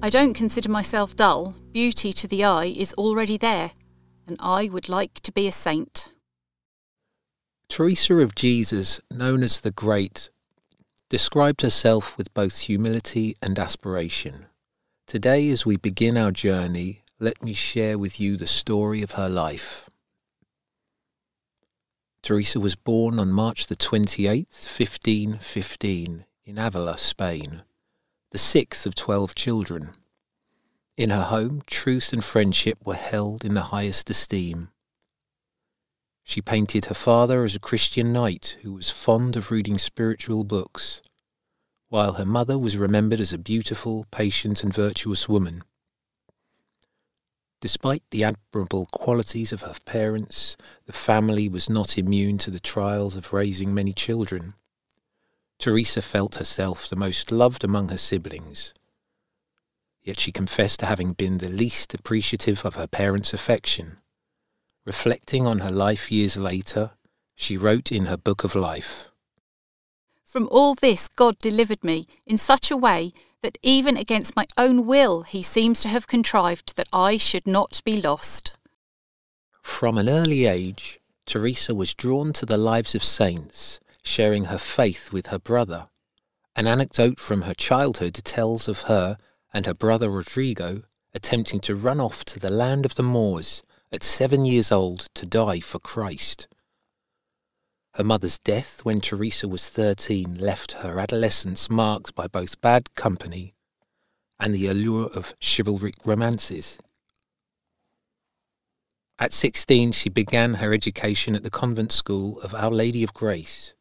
I don't consider myself dull. Beauty to the eye is already there, and I would like to be a saint. Teresa of Jesus, known as the Great, described herself with both humility and aspiration. Today, as we begin our journey, let me share with you the story of her life. Teresa was born on March the 28th, 1515, in Avila, Spain, the sixth of 12 children. In her home, truth and friendship were held in the highest esteem. She painted her father as a Christian knight who was fond of reading spiritual books, while her mother was remembered as a beautiful, patient and virtuous woman. Despite the admirable qualities of her parents, the family was not immune to the trials of raising many children. Teresa felt herself the most loved among her siblings, yet she confessed to having been the least appreciative of her parents' affection. Reflecting on her life years later, she wrote in her Book of Life, "From all this God delivered me in such a way that even against my own will he seems to have contrived that I should not be lost." From an early age, Teresa was drawn to the lives of saints, sharing her faith with her brother. An anecdote from her childhood tells of her and her brother Rodrigo attempting to run off to the land of the Moors at 7 years old to die for Christ. Her mother's death when Teresa was 13 left her adolescence marked by both bad company and the allure of chivalric romances. At 16, she began her education at the convent school of Our Lady of Grace,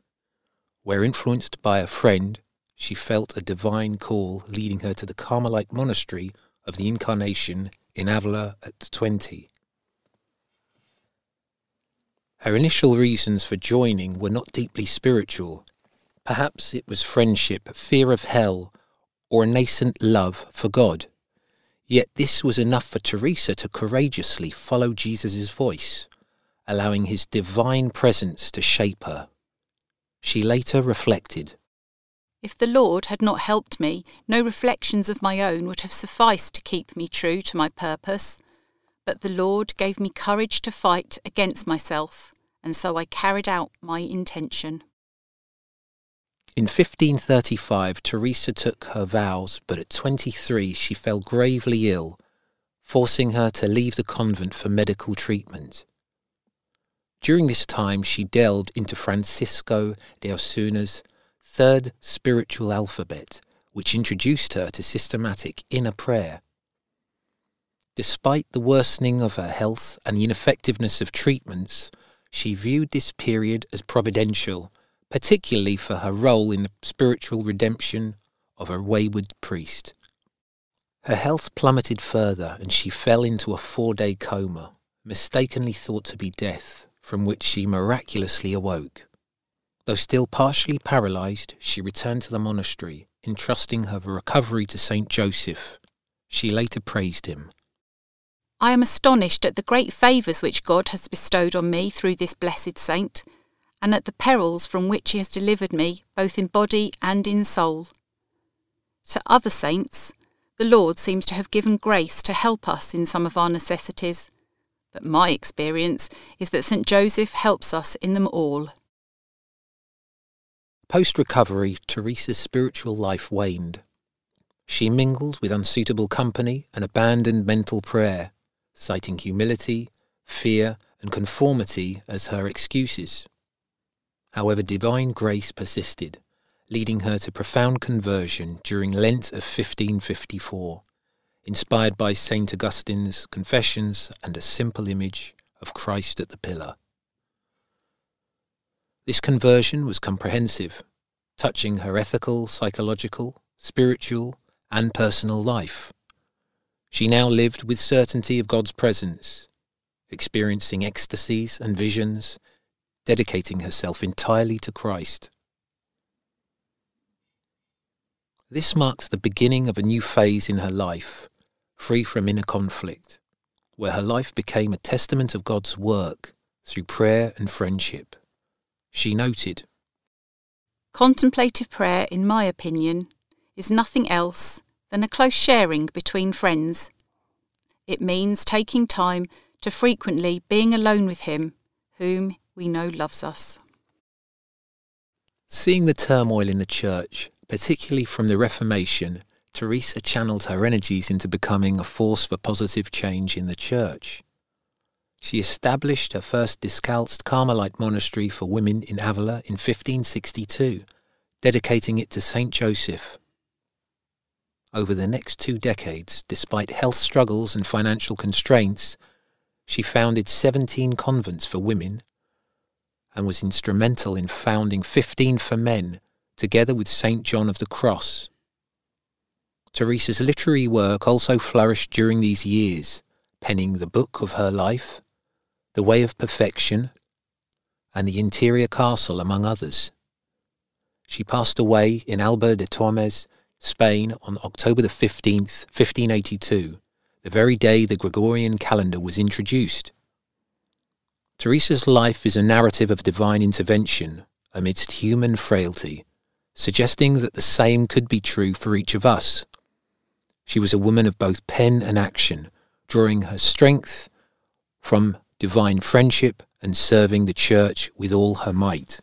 where, influenced by a friend, she felt a divine call leading her to the Carmelite monastery of the Incarnation in Avila at 20. Her initial reasons for joining were not deeply spiritual. Perhaps it was friendship, fear of hell, or a nascent love for God. Yet this was enough for Teresa to courageously follow Jesus' voice, allowing his divine presence to shape her. She later reflected, "If the Lord had not helped me, no reflections of my own would have sufficed to keep me true to my purpose. But the Lord gave me courage to fight against myself, and so I carried out my intention." In 1535, Teresa took her vows, but at 23 she fell gravely ill, forcing her to leave the convent for medical treatment. During this time, she delved into Francisco de Osuna's third spiritual alphabet, which introduced her to systematic inner prayer. Despite the worsening of her health and the ineffectiveness of treatments, she viewed this period as providential, particularly for her role in the spiritual redemption of a wayward priest. Her health plummeted further and she fell into a 4-day coma, mistakenly thought to be death, from which she miraculously awoke. Though still partially paralysed, she returned to the monastery, entrusting her recovery to Saint Joseph. She later praised him. "I am astonished at the great favours which God has bestowed on me through this blessed saint, and at the perils from which he has delivered me, both in body and in soul. To other saints, the Lord seems to have given grace to help us in some of our necessities, but my experience is that St. Joseph helps us in them all." Post-recovery, Teresa's spiritual life waned. She mingled with unsuitable company and abandoned mental prayer, citing humility, fear, and conformity as her excuses. However, divine grace persisted, leading her to profound conversion during Lent of 1554, inspired by St. Augustine's Confessions and a simple image of Christ at the pillar. This conversion was comprehensive, touching her ethical, psychological, spiritual, and personal life. She now lived with certainty of God's presence, experiencing ecstasies and visions, dedicating herself entirely to Christ. This marked the beginning of a new phase in her life, free from inner conflict, where her life became a testament of God's work through prayer and friendship. She noted, "Contemplative prayer, in my opinion, is nothing else than a close sharing between friends. It means taking time to frequently being alone with Him, whom we know loves us." Seeing the turmoil in the church, particularly from the Reformation, Teresa channeled her energies into becoming a force for positive change in the church. She established her first Discalced Carmelite monastery for women in Avila in 1562, dedicating it to Saint Joseph. Over the next 2 decades, despite health struggles and financial constraints, she founded 17 convents for women and was instrumental in founding 15 for men, together with St. John of the Cross. Teresa's literary work also flourished during these years, penning the book of her life, The Way of Perfection, and The Interior Castle, among others. She passed away in Alba de Tormes, Spain, on October the 15th, 1582, the very day the Gregorian calendar was introduced. Teresa's life is a narrative of divine intervention amidst human frailty, suggesting that the same could be true for each of us. She was a woman of both pen and action, drawing her strength from divine friendship and serving the church with all her might.